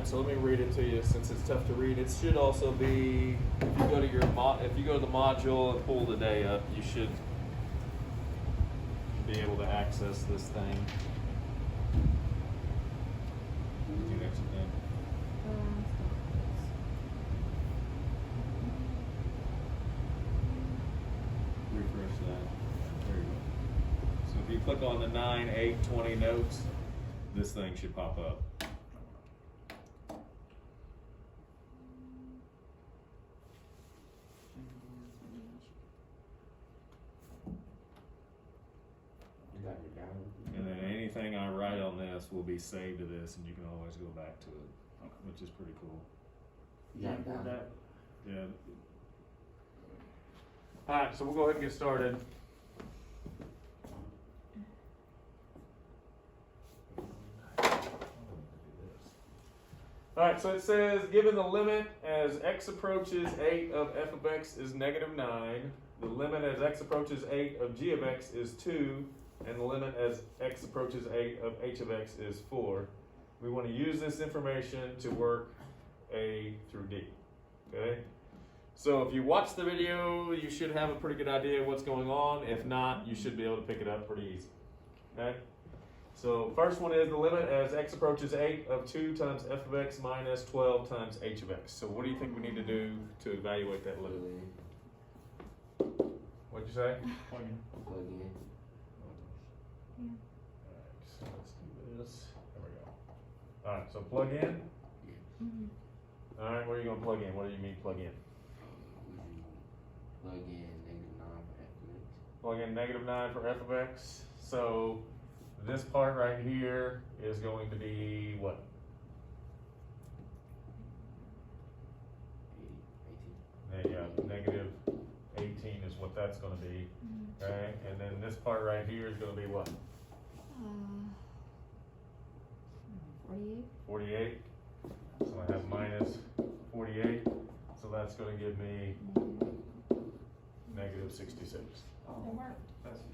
Alright, so let me read it to you since it's tough to read. It should also be, if you go to your if you go to the module and pull the day up, you should be able to access this thing. Refresh that. There you go. So if you click on the 9, 8, 20 notes, this thing should pop up. And then anything I write on this will be saved to this, and you can always go back to it, which is pretty cool. Yeah. Yeah. Alright, so we'll go ahead and get started. Alright, so it says, given the limit as x approaches 8 of f of x is negative 9, the limit as x approaches 8 of g of x is 2, and the limit as x approaches 8 of h of x is 4. We want to use this information to work A through D. Okay? So if you watch the video, you should have a pretty good idea of what's going on. If not, you should be able to pick it up pretty easy. Okay? So first one is the limit as x approaches 8 of 2 times f of x minus 12 times h of x. So what do you think we need to do to evaluate that limit? What'd you say? Plug in. Alright, so let's do this. There we go. Alright, so plug in. Alright, where are you going to plug in? What do you mean plug in? Plug in negative 9 for f of x. Plug in negative 9 for f of x. So this part right here is going to be what? 18. Yeah, negative 18 is what that's going to be. Okay, and then this part right here is going to be what? 48. 48. So I have minus 48. So that's going to give me negative 66. It worked. That's easy.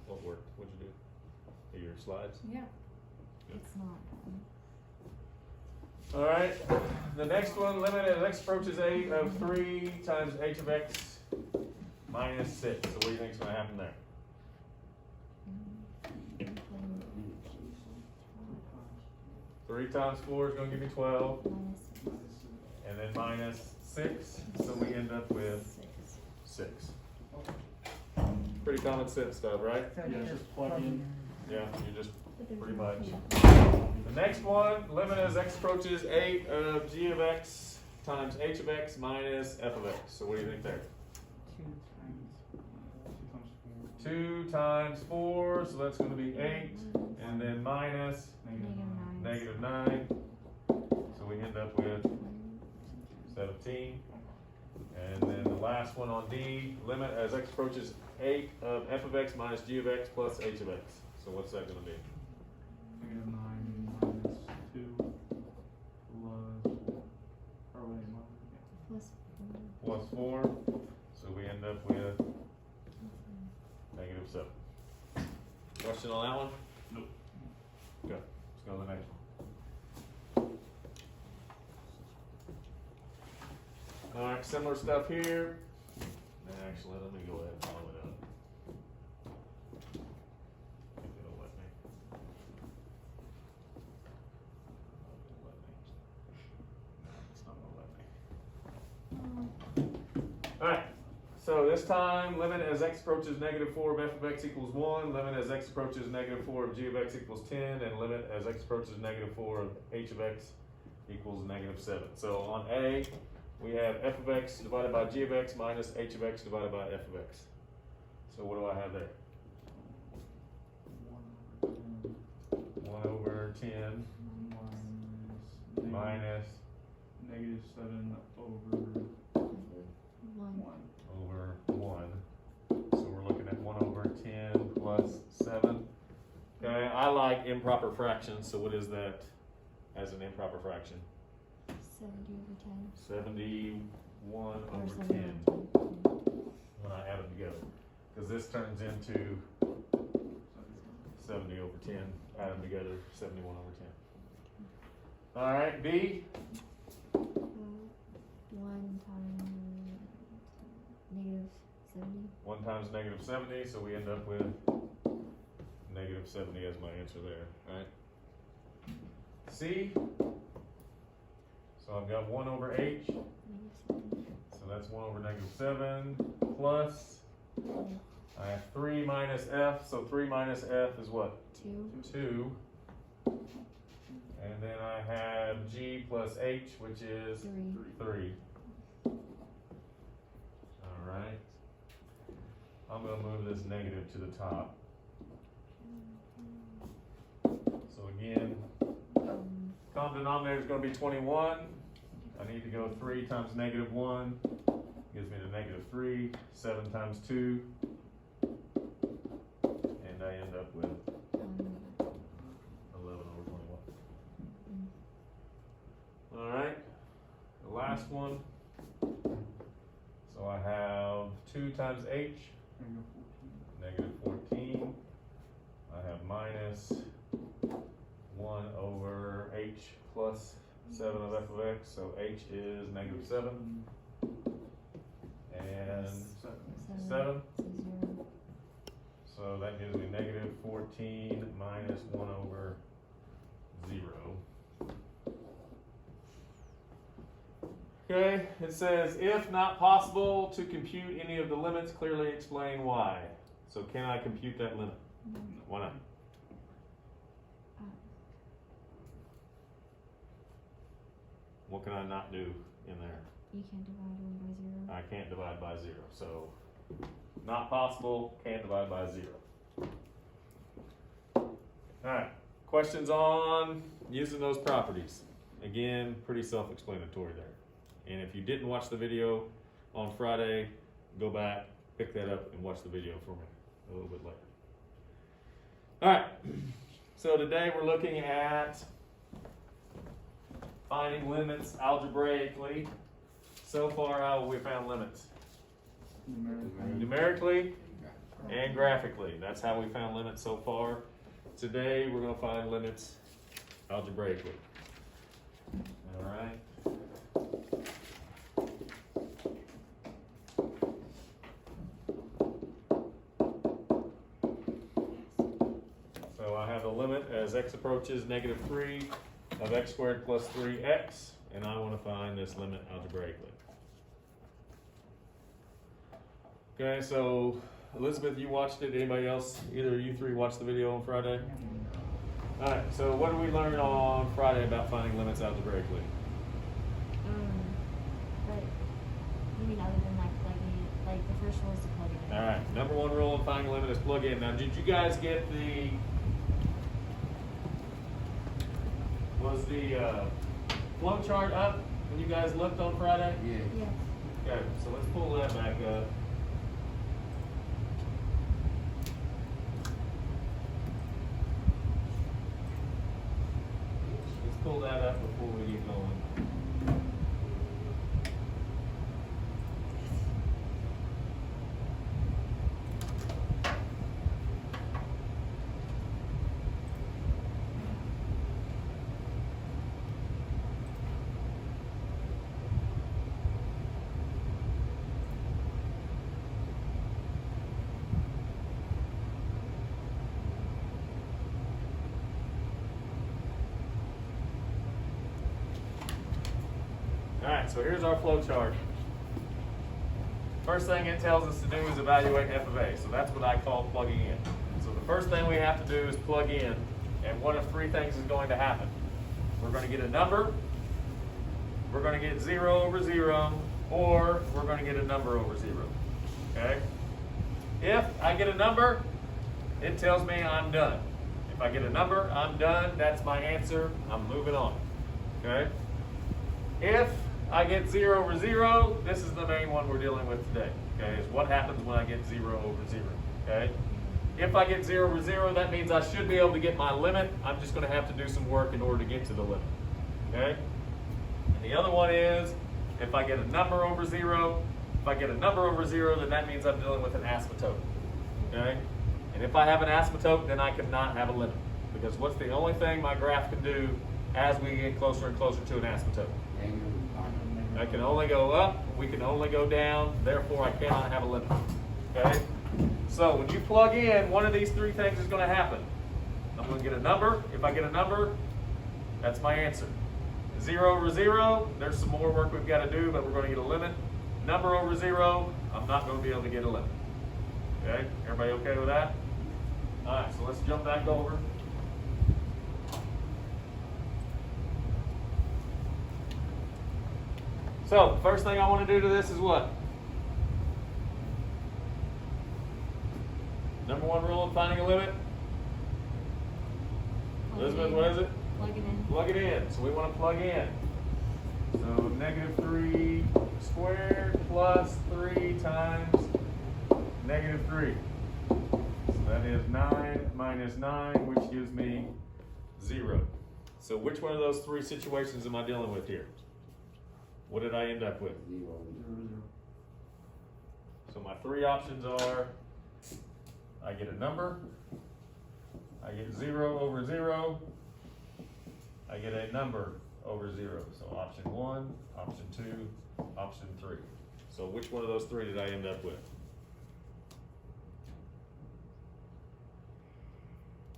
What worked? What'd you do? Your slides? Yeah. Good. It's not. All right, the next one, limit as x approaches 8 of 3 times h of x minus 6. So what do you think is going to happen there? 3 times 4 is going to give me 12, and then minus 6, so we end up with 6. Pretty common sense stuff, right? Yeah, just plug in. Yeah, you just pretty much. The next one, limit as x approaches 8 of g of x times h of x minus f of x. So what do you think there? 2 times 4, so that's going to be 8, and then minus negative 9. So we end up with 17. And then the last one on D, limit as x approaches 8 of f of x minus g of x plus h of x. So what's that going to be? Negative 9 minus 2 Plus 4. So we end up with negative 7. Question on that one? Nope. Good. Let's go to the next one. Alright, similar stuff here. Actually, let me go ahead and follow it up. If it'll let me. No, it's not gonna let me. Alright, so this time, limit as x approaches negative 4 of f of x equals 1, limit as x approaches negative 4 of g of x equals 10, and limit as x approaches negative 4 of h of x equals negative 7. So on A, we have f of x divided by g of x minus h of x divided by f of x. So what do I have there? 1 over 10 minus negative 7 over 1. over 1. So we're looking at 1 over 10 plus 7. Okay, I like improper fractions, so what is that as an improper fraction? 70 over 10. 71 Or over 70 10 when I add them together. Because this turns into 70 over 10, add them together, 71 over 10. All right, B, 1 times negative 70. 1 times negative 70, so we end up with negative 70 as my answer there, all right? C, so I've got 1 over H, Negative 70. so that's 1 over negative 7, plus, I have 3 minus F, so 3 minus F is what? 2. 2. And then I have G plus H, which is 3. All right. I'm going to move this negative to the top. So again, common denominator is going to be 21. I need to go 3 times negative 1. Gives me the negative 3. 7 times 2. And I end up with 11 over 21. All right, the last one. So I have 2 times H, negative 14. I have minus 1 over H plus 7 of f of x, so H is negative 7. And 7. So 0. So that gives me negative 14 minus 1 over 0. Okay, it says, if not possible to compute any of the limits, clearly explain why. So can I compute that limit? Why not? What can I not do in there? You can't divide 1 by 0. I can't divide by 0, so not possible, can't divide by 0. Alright, questions on using those properties? Again, pretty self-explanatory there. And if you didn't watch the video on Friday, go back, pick that up, and watch the video for me a little bit later. Alright, so today we're looking at finding limits algebraically. So far, how have we found limits? Numerically and graphically. That's how we found limits so far. Today, we're going to find limits algebraically. All right. So I have the limit as x approaches negative 3 of x squared plus 3x, and I want to find this limit algebraically. Okay, so Elizabeth, you watched it. Anybody else? Either of you three watched the video on Friday? All right. So what did we learn on Friday about finding limits algebraically? But you mean other than like plugging, like the first rule is to plug it in. All right. Number 1 rule in finding a limit is plug in. Now, did you guys get the? Was the flow chart up when you guys looked on Friday? Yeah. Yes. Okay. So let's pull that back up. Pull that up before we get going. Alright, so here's our flow chart. First thing it tells us to do is evaluate f of a. So that's what I call plugging in. So the first thing we have to do is plug in, and one of 3 things is going to happen. We're going to get a number, we're going to get 0 over 0, or we're going to get a number over 0. Okay? If I get a number, it tells me I'm done. If I get a number, I'm done. That's my answer. I'm moving on. Okay? If I get 0 over 0, this is the main one we're dealing with today. Okay, is what happens when I get 0 over 0. Okay, if I get 0 over 0, that means I should be able to get my limit. I'm just going to have to do some work in order to get to the limit. Okay, and the other one is if I get a number over 0. If I get a number over 0, then that means I'm dealing with an asymptote. Okay, And if I have an asymptote, then I cannot have a limit. Because what's the only thing my graph can do as we get closer and closer to an asymptote? I can only go up, we can only go down, therefore I cannot have a limit. Okay? So when you plug in, one of these three things is going to happen. I'm going to get a number. If I get a number, that's my answer. 0 over 0, there's some more work we've got to do, but we're going to get a limit. Number over 0, I'm not going to be able to get a limit. Okay? Everybody okay with that? All right, so let's jump back over. So, the first thing I want to do to this is what? Number one rule of finding a limit? Elizabeth, what is it? Plug it in. Plug it in. So we want to plug in. So negative 3 squared plus 3 times negative 3. So that is 9 minus 9, which gives me 0. So which one of those three situations am I dealing with here? What did I end up with? 0. 0, 0. So my three options are, I get a number, I get 0 over 0, I get a number over 0. So option 1, option 2, option 3. So which one of those three did I end up with?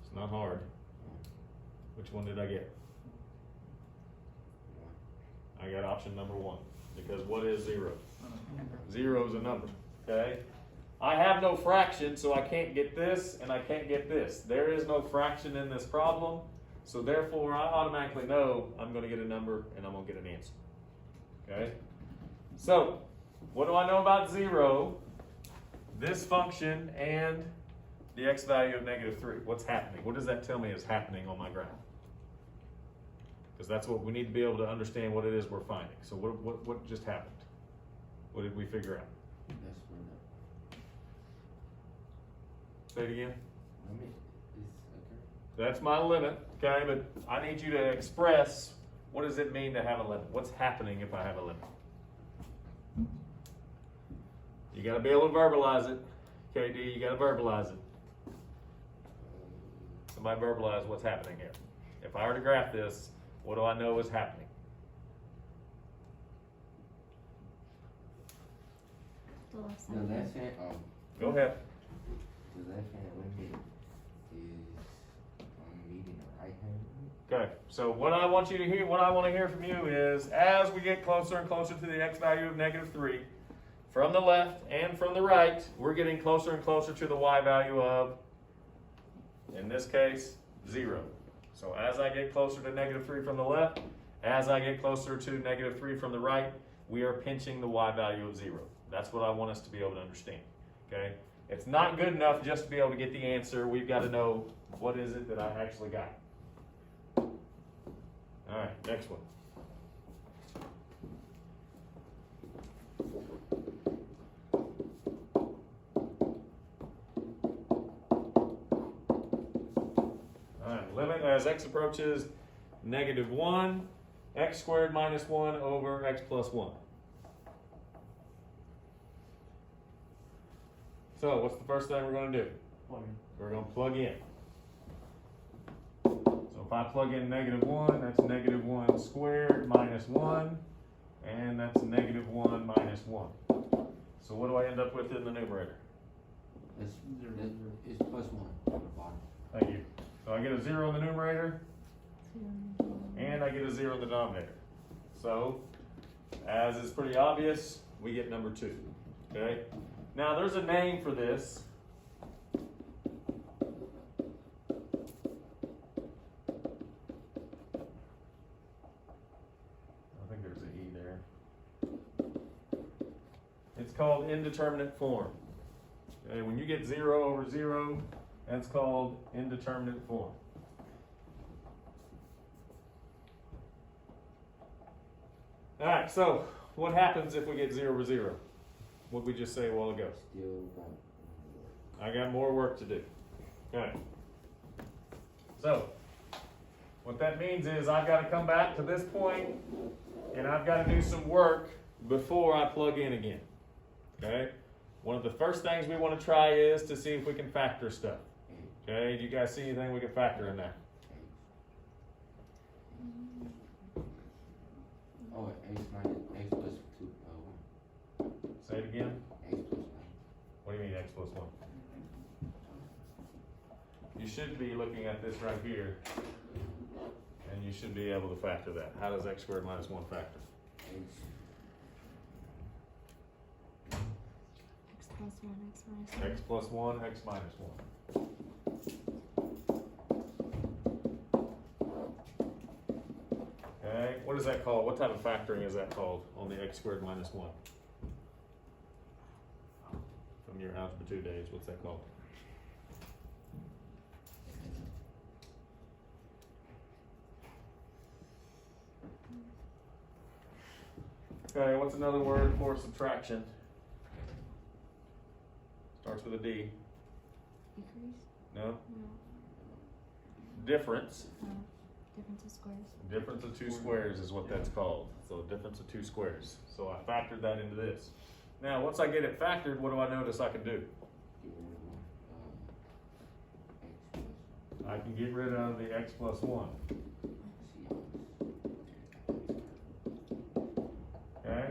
It's not hard. Which one did I get? I got option number 1. Because what is 0? 0 is a number, okay? I have no fraction, so I can't get this and I can't get this. There is no fraction in this problem, so therefore I automatically know I'm going to get a number and I'm going to get an answer. Okay? So, what do I know about 0, this function, and the x value of negative 3? What's happening? What does that tell me is happening on my graph? Because that's what we need to be able to understand what it is we're finding. So what just happened? What did we figure out? That's where the Say it again. limit is occurring. That's my limit, okay? But I need you to express, what does it mean to have a limit? What's happening if I have a limit? You got to be able to verbalize it. KD, you got to verbalize it. Somebody verbalize what's happening here. If I were to graph this, what do I know is happening? The left side. The left hand, Go ahead. the left hand limit is meeting the right hand limit. Okay, so what I want you to hear, what I want to hear from you is, as we get closer and closer to the x value of negative 3, from the left and from the right, we're getting closer and closer to the y value of, in this case, 0. So as I get closer to negative 3 from the left, as I get closer to negative 3 from the right, we are pinching the y value of 0. That's what I want us to be able to understand, okay? It's not good enough just to be able to get the answer. We've got to know what is it that I actually got. All right, next one. Limit as x approaches negative 1, x squared minus 1 over x plus 1. So what's the first thing we're going to do? Plug in. We're going to plug in. So if I plug in negative 1, that's negative 1 squared minus 1, and that's negative 1 minus 1. So what do I end up with in the numerator? It's plus 1 on the bottom. Thank you. So I get a 0 in the numerator, and I get a 0 in the denominator. So, as is pretty obvious, we get number 2. Okay? Now, there's a name for this. I think there's an E there. It's called indeterminate form. Okay? When you get 0 over 0, that's called indeterminate form. All right, so what happens if we get 0 over 0? What did we just say a while ago? Still got I got more work to do. Okay. So, what that means is I've got to come back to this point and I've got to do some work before I plug in again. Okay? one of the first things we want to try is to see if we can factor stuff. Okay, do you guys see anything we can factor in there? Oh, x minus x plus 2, 1. Say it again. X plus 1. What do you mean x plus 1? You should be looking at this right here, and you should be able to factor that. How does x squared minus 1 factor? X plus 1, X minus 1. X plus 1, x minus 1. Okay, what is that called? What type of factoring is that called on the x squared minus 1? From your algebra 2 days, what's that called? Okay, what's another word for subtraction? Starts with a D. Decrease? No? No. Difference. Difference of squares. Difference of two squares is what that's called. So difference of two squares. So I factored that into this. Now, once I get it factored, what do I notice I can do? I can get rid of the x plus 1. Okay?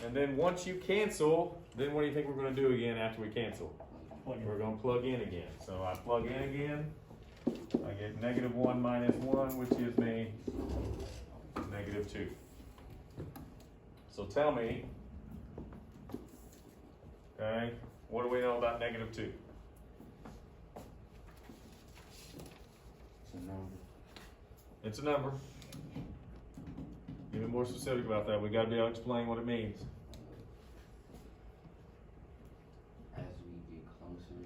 And then once you cancel, then what do you think we're going to do again after we cancel? We're going to plug in again. So I plug in again. I get negative 1 minus 1, which gives me negative 2. So tell me, okay, what do we know about negative 2? It's a number. It's a number. Give me more specific about that. We got to be able to explain what it means. As we get closer,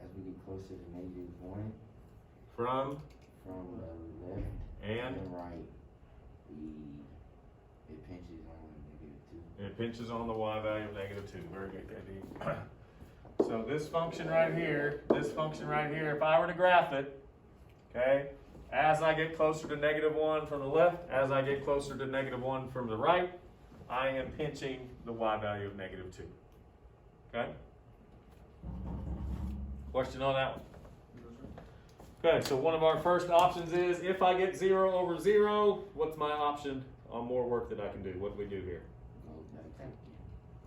as we get closer to negative 1, From from the left and and right, it pinches on negative 2. it pinches on the y value of negative 2. Very good, KD. So this function right here, if I were to graph it, okay, as I get closer to negative 1 from the left, as I get closer to negative 1 from the right, I am pinching the y value of negative 2. Okay? Question on that one? Okay, so one of our first options is if I get 0 over 0, what's my option on more work that I can do? What do we do here?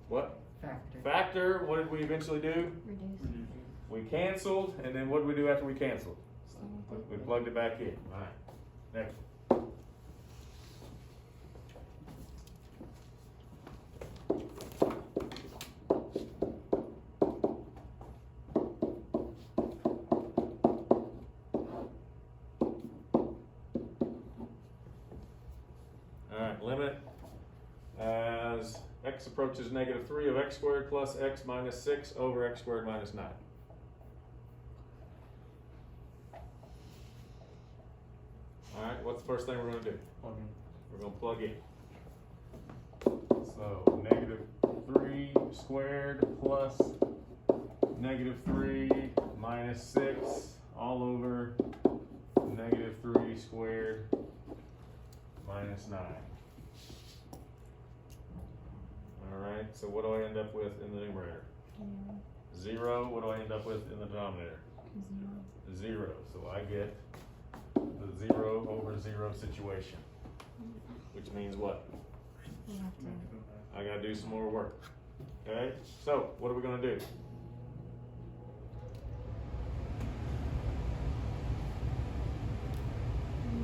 What? Factor. Factor. What did we eventually do? Reduce. We canceled, and then what did we do after we canceled? So We plugged it back in. All right. Next. All right. Limit as x approaches negative 3 of x squared plus x minus 6 over x squared minus 9. All right, what's the first thing we're going to do? Plug in. We're going to plug in. So negative 3 squared plus negative 3 minus 6 all over negative 3 squared minus 9. All right, so what do I end up with in the numerator? 0. What do I end up with in the denominator? 0. So I get the 0 over 0 situation, which means what? We have to. I gotta do some more work. Okay, so what are we gonna do? We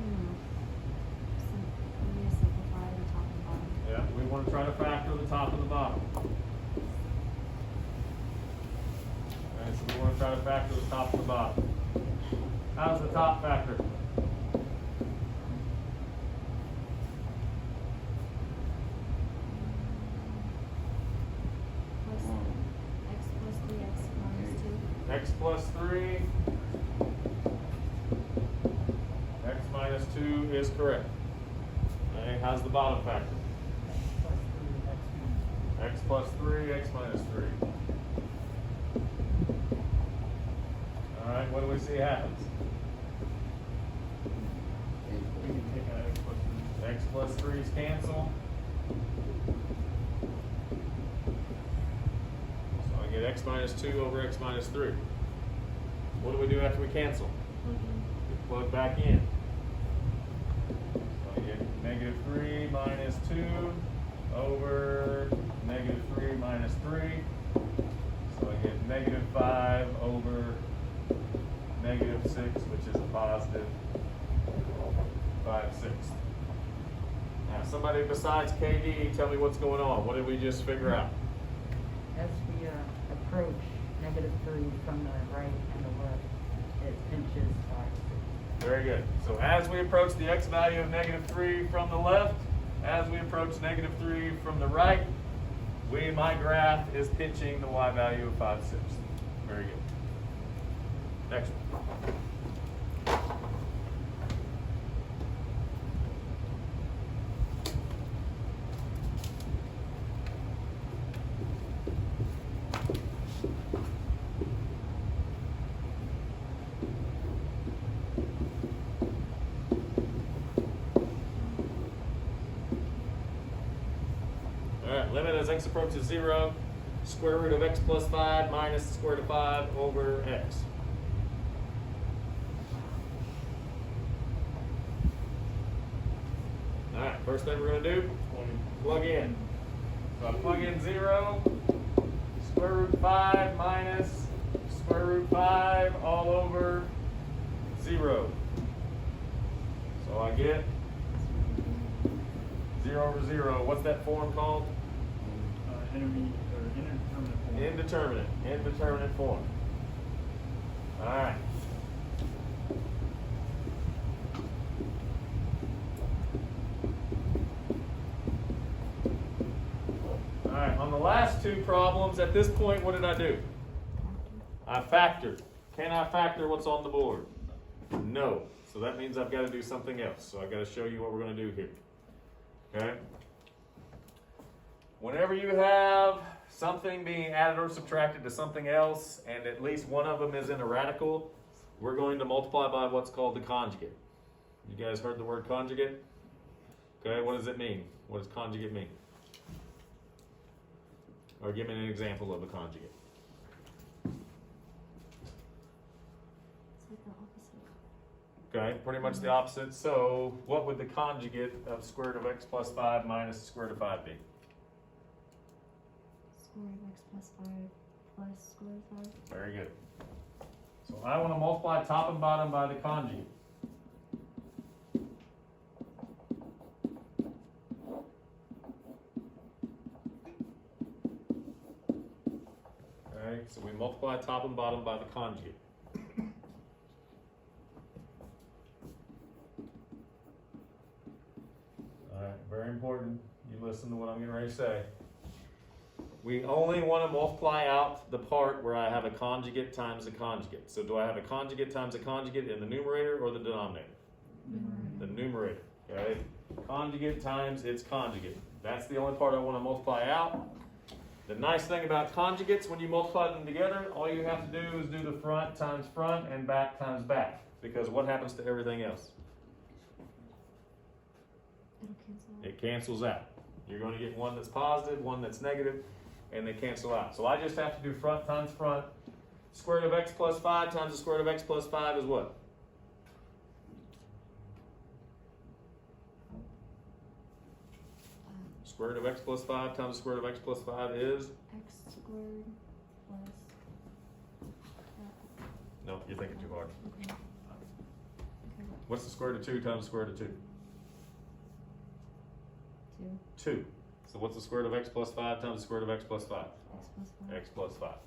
need to simplify the top and bottom. Yeah, we want to try to factor the top and the bottom. Okay, so we want to try to factor the top and the bottom. How's the top factor? X plus 3, X minus 2. X plus 3, x minus 2 is correct. Okay, how's the bottom factor? X plus 3, x minus 3. All right, what do we see happens? We can take out x plus 3. X plus 3's cancel. I get x minus 2 over x minus 3. What do we do after we cancel? We plug back in. So I get negative 3 minus 2 over negative 3 minus 3. So I get negative 5 over negative 6, which is a positive 5/6. Now, somebody besides KD, tell me what's going on. What did we just figure out? As we approach -3 from the right and the left, it pinches 5/6. Very good. So as we approach the x value of -3 from the left, as we approach -3 from the right, my graph is pinching the y value of 5/6. Very good. Next one. Limit as x approaches 0, square root of x plus 5 minus the square root of 5 over x. Alright, first thing we're going to do, plug in. So I plug in 0, square root 5 minus square root 5 all over 0. So I get 0 over 0. What's that form called? Indeterminate form. All right. All right, on the last two problems, at this point, what did I do? I factored. Can I factor what's on the board? No. So that means I've got to do something else. So I've got to show you what we're going to do here. Okay? Whenever you have something being added or subtracted to something else, and at least one of them is in a radical, we're going to multiply by what's called the conjugate. You guys heard the word conjugate? Okay, what does it mean? What does conjugate mean? Or give me an example of a conjugate. It's like the opposite. Okay, pretty much the opposite. So what would the conjugate of square root of x plus 5 minus the square root of 5 be? Square root of x plus 5 plus square root of 5. Very good. So I want to multiply top and bottom by the conjugate. Okay, so we multiply top and bottom by the conjugate. All right, very important. You listen to what I'm getting ready to say. We only want to multiply out the part where I have a conjugate times a conjugate. So do I have a conjugate times a conjugate in the numerator or the denominator? The numerator. Okay? Conjugate times its conjugate. That's the only part I want to multiply out. The nice thing about conjugates, when you multiply them together, all you have to do is do the front times front and back times back. Because what happens to everything else? It'll cancel out. It cancels out. You're going to get one that's positive, one that's negative, and they cancel out. So I just have to do front times front. Square root of x plus 5 times the square root of x plus 5 is what? Square root of x plus 5 times the square root of x plus 5 is? X squared plus. No, you're thinking too hard. Okay. Okay. What's the square root of 2 times the square root of 2? 2. 2. So what's the square root of x plus 5 times the square root of x plus 5? X plus 5. X plus 5.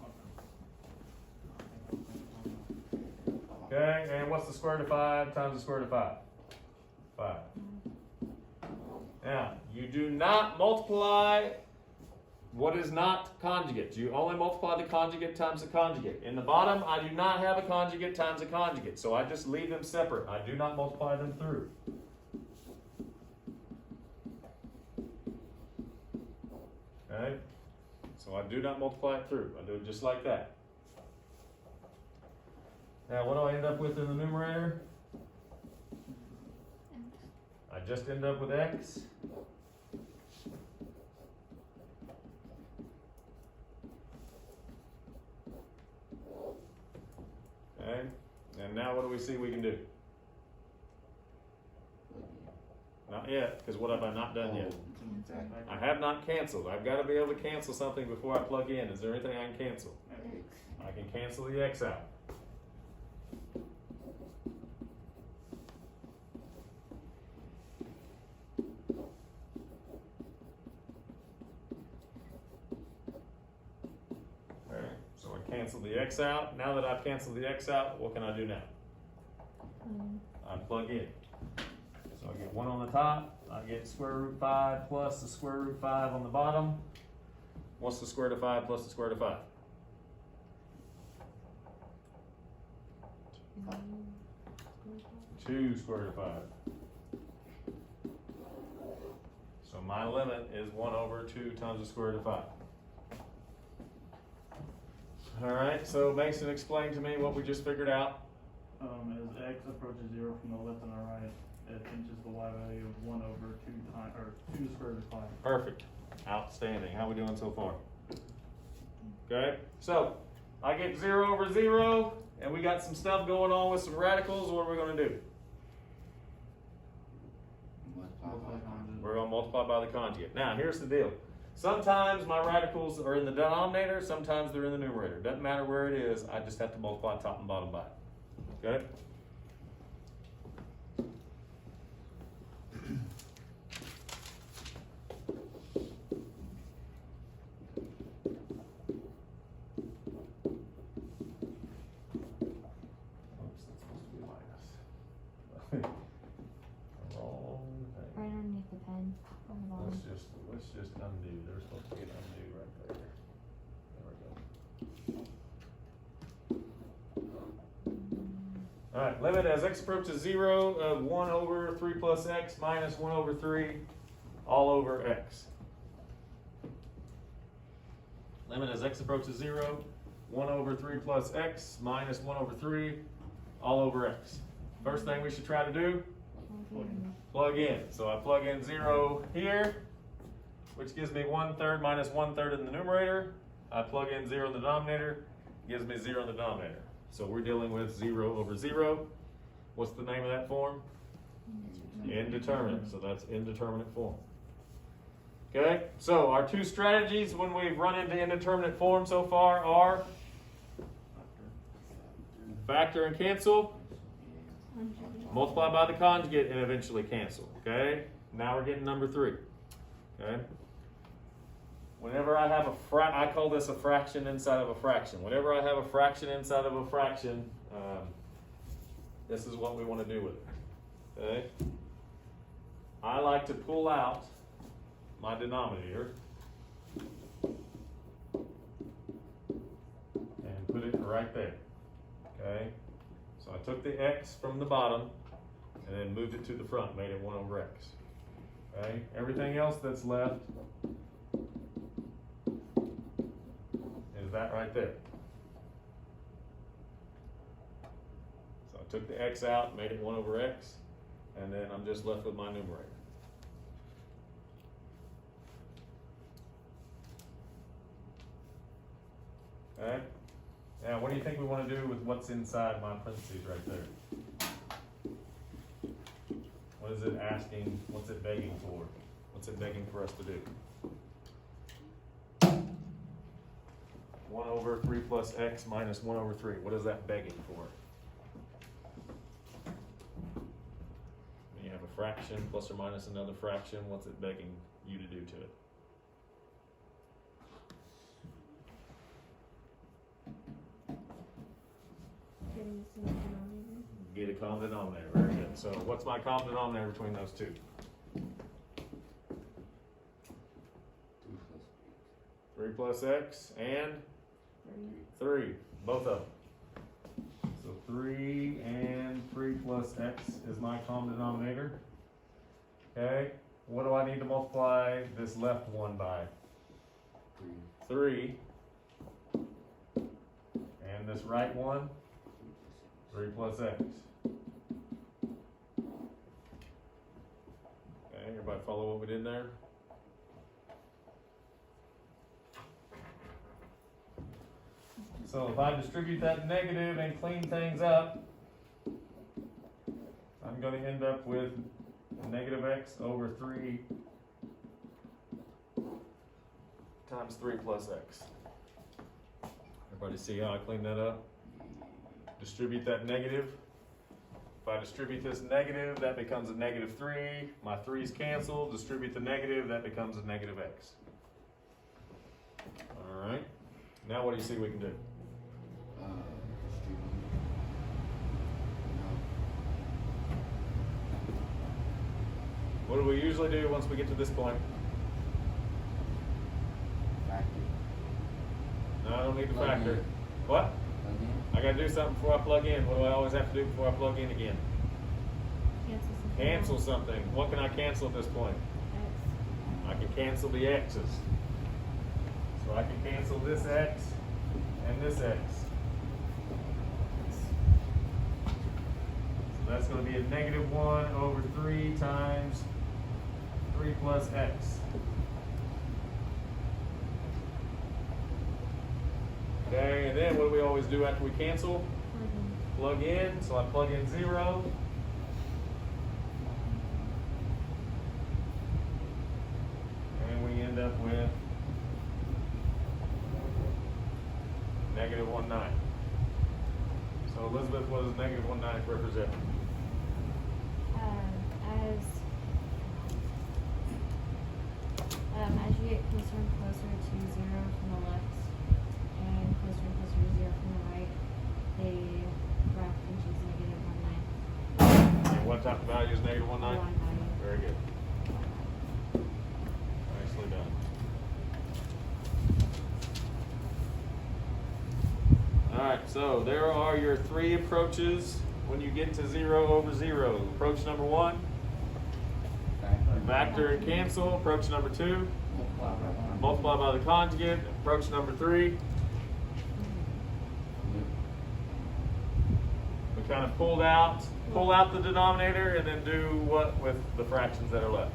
Okay, and what's the square root of 5 times the square root of 5? 5. Now, you do not multiply what is not conjugate. You only multiply the conjugate times the conjugate. In the bottom, I do not have a conjugate times a conjugate, so I just leave them separate. I do not multiply them through. Okay? So I do not multiply it through. I do it just like that. Now, what do I end up with in the numerator? I just end up with x. we see we can do? Not yet, because what have I not done yet? Exactly. I have not canceled. I've got to be able to cancel something before I plug in. Is there anything I can cancel? I can cancel the X out. Alright, so I canceled the X out. Now that I've canceled the X out, what can I do now? I plug in. So I get 1 on the top, I get square root 5 plus the square root 5 on the bottom. What's the square root of 5 plus the square root of 5? 2 square root of 5. So my limit is 1 over 2 times the square root of 5. Alright, so Mason, explain to me what we just figured out. As x approaches 0 from the left and the right, it pinches the y value of 1 over 2 times, or 2 square root of 5. Perfect. Outstanding. How we doing so far? Okay, so I get 0 over 0, and we got some stuff going on with some radicals. What are we going to do? We're going to multiply by the conjugate. Now, here's the deal. Sometimes my radicals are in the denominator, sometimes they're in the numerator. Doesn't matter where it is, I just have to multiply top and bottom by it. Okay? Right underneath the pen on the bottom. Let's just undo. They're supposed to get undo right there. There we go. Alright, limit as x approaches 0 of 1 over 3 plus x minus 1 over 3 all over x. Limit as x approaches 0, 1 over 3 plus x minus 1 over 3 all over x. First thing we should try to do, plug in. So I plug in 0 here, which gives me 1/3 minus 1/3 in the numerator. I plug in 0 in the denominator, gives me 0 in the denominator. So we're dealing with 0 over 0. What's the name of that form? Indeterminate. So that's indeterminate form. Okay, so our two strategies when we've run into indeterminate form so far are factor and cancel, multiply by the conjugate, and eventually cancel. Okay, now we're getting number 3. Okay, whenever I have I call this a fraction inside of a fraction. Whenever I have a fraction inside of a fraction, this is what we want to do with it. Okay, I like to pull out my denominator and put it right there. Okay, so I took the x from the bottom and then moved it to the front, made it 1 over x. Okay, everything else that's left is that right there. So I took the x out, made it 1 over x, and then I'm just left with my numerator. Okay, now what do you think we want to do with what's inside my parentheses right there? What is it asking? What's it begging for? What's it begging for us to do? 1 over 3 plus x minus 1 over 3. What is that begging for? When you have a fraction plus or minus another fraction, what's it begging you to do to it? Get a common denominator. Very good. So what's my common denominator between those two? 3 plus x and 3. Both of them. So 3 and 3 plus x is my common denominator. Okay. What do I need to multiply this left one by? 3. And this right one? 3 plus x. Okay, everybody follow what we did there? So if I distribute that negative and clean things up, gonna end up with negative x over 3 times 3 plus x. Everybody see how I clean that up? Distribute that negative. If I distribute this negative, that becomes a negative 3. My 3's cancel. Distribute the negative, that becomes a negative x. Alright. Now what do you see we can do? What do we usually do once we get to this point? Factor. No, I don't need to Plug factor. in. What? Plug in. I gotta do something before I plug in. What do I always have to do before I plug in again? Cancel something. Cancel something. What can I cancel at this point? X. I can cancel the x's. So I can cancel this x and this x. So that's going to be a negative 1 over 3 times 3 plus x. Okay, and then what do we always do after we cancel? Plug in. So I plug in 0. And we end up with negative 1/9. So Elizabeth, what does negative 1/9 represent? As you get closer and closer to 0 from the left and closer and closer to 0 from the right, the graph reaches negative 1/9. And what type of value is negative 1/9? Line value. Very good. Nicely done. Alright, so there are your 3 approaches when you get to 0 over 0. Approach number 1, factor and cancel. Approach number 2, multiply by the conjugate. Approach number 3, we kind of pull out the denominator and then do what with the fractions that are left?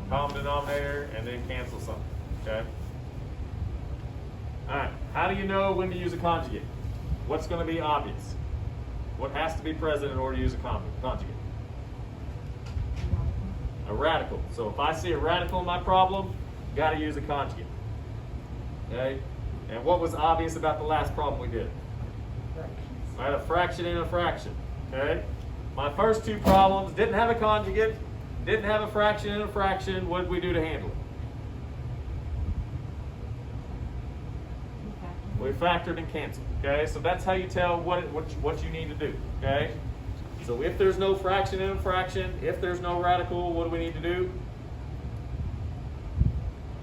Common denominator and then cancel something, okay? All right, how do you know when to use a conjugate? What's going to be obvious? What has to be present in order to use a conjugate? A radical. So if I see a radical in my problem, got to use a conjugate. Okay? And what was obvious about the last problem we did? I had a fraction and a fraction. Okay? My first 2 problems didn't have a conjugate, didn't have a fraction and a fraction. What did we do to handle it? We factored and canceled. Okay? So that's how you tell what you need to do. Okay? So if there's no fraction and a fraction, if there's no radical, what do we need to do?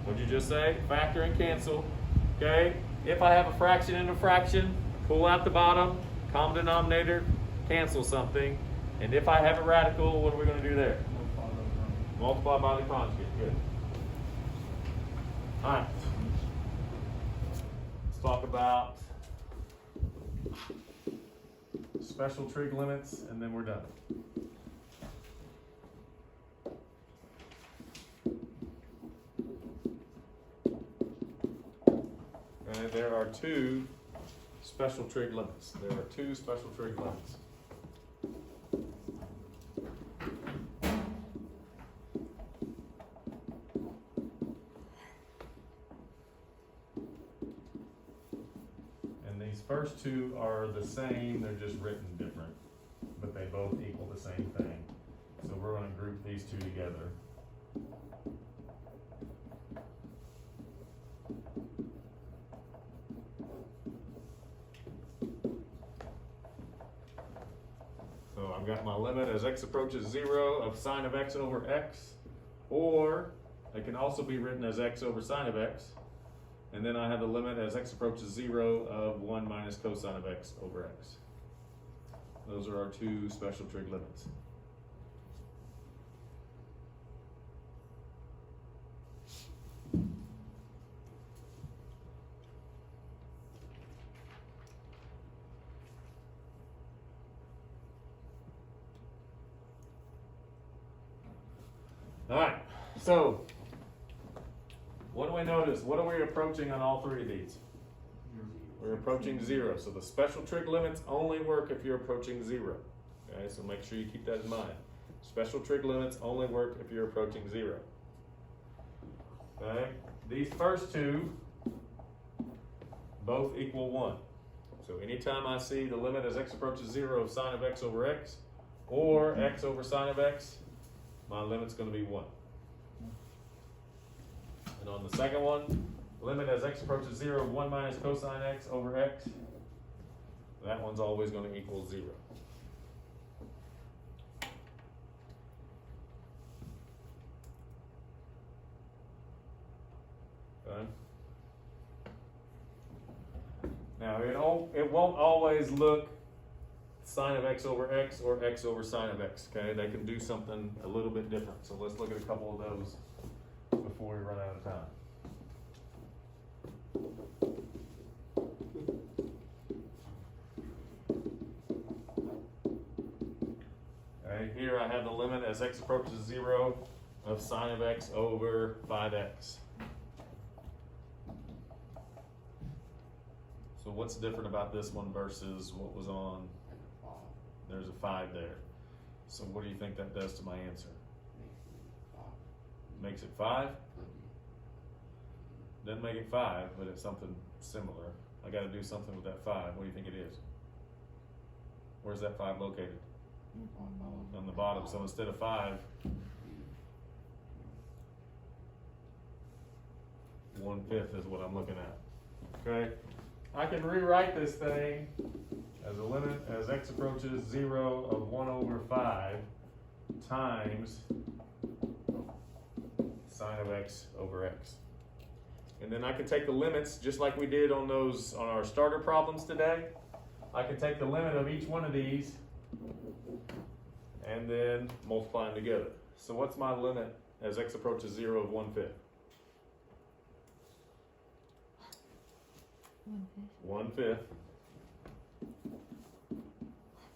What'd you just say? Factor and cancel. Okay? If I have a fraction and a fraction, pull out the bottom, common denominator, cancel something. And if I have a radical, what are we going to do there? Multiply by the conjugate. Good. All right. Let's talk about special trig limits, and then we're done. And there are 2 special trig limits. There are 2 special trig limits. And these first 2 are the same, they're just written different, but they both equal the same thing. So we're going to group these 2 together. So I've got my limit as x approaches 0 of sine of x over x, or it can also be written as x over sine of x. And then I have the limit as x approaches 0 of 1 minus cosine of x over x. Those are our 2 special trig limits. All right, so what do we notice? What are we approaching on all 3 of these? We're approaching 0. So the special trig limits only work if you're approaching 0. Okay, so make sure you keep that in mind. Special trig limits only work if you're approaching 0. Okay, these first two both equal 1. So anytime I see the limit as x approaches 0 of sine of x over x, or x over sine of x, my limit's going to be 1. And on the second one, limit as x approaches 0 of 1 minus cosine x over x, that one's always going to equal 0. Okay. Now it won't always look sine of x over x or x over sine of x. Okay, they can do something a little bit different. So let's look at a couple of those before we run out of time. Okay, here I have the limit as x approaches 0 of sine of x over 5x. So what's different about this one versus what was on? There's a 5 there. So what do you think that does to my answer? Makes it 5? Doesn't make it 5, but it's something similar. I got to do something with that 5. What do you think it is? Where's that 5 located? On the bottom. So instead of 5, 1/5 is what I'm looking at. Okay? I can rewrite this thing as a limit as x approaches 0 of 1 over 5 times sine of x over x. And then I can take the limits just like we did on our starter problems today. I can take the limit of each one of these and then multiply them together. So what's my limit as x approaches 0 of 1/5? 1/5.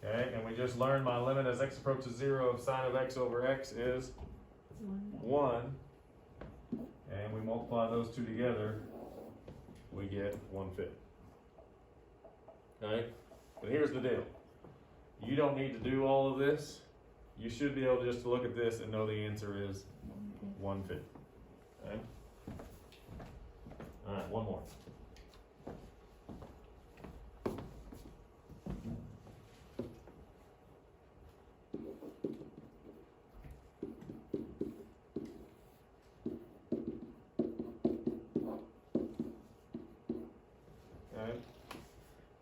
Okay, and we just learned my limit as x approaches 0 of sine of x over x is 1. And we multiply those two together, we get 1/5. Okay, but here's the deal. You don't need to do all of this. You should be able just to look at this and know the answer is 1/5. Okay? All right, one more.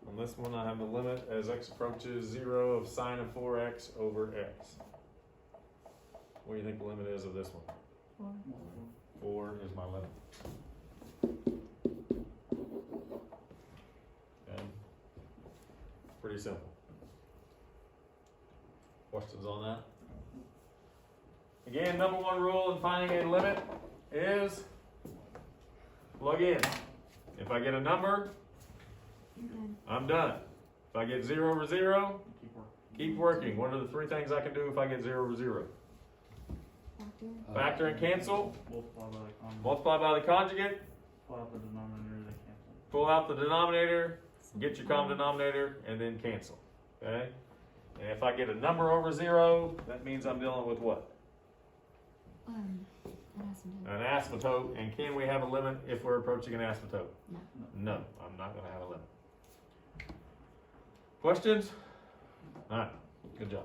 On this one, I have the limit as x approaches 0 of sine of 4x over x. What do you think the limit is of this one? 4 is my limit. Okay. Pretty simple. Questions on that? Again, number one rule in finding a limit is plug in. If I get a number, I'm done. If I get 0 over 0, keep working. What are the 3 things I can do if I get 0 over 0? Factor and cancel. Multiply by the conjugate. Pull out the denominator, they cancel. Pull out the denominator, get your common denominator, and then cancel. Okay? And if I get a number over 0, that means I'm dealing with what? An asymptote. An asymptote. And can we have a limit if we're approaching an asymptote? No. No, I'm not going to have a limit. Questions? All right, good job.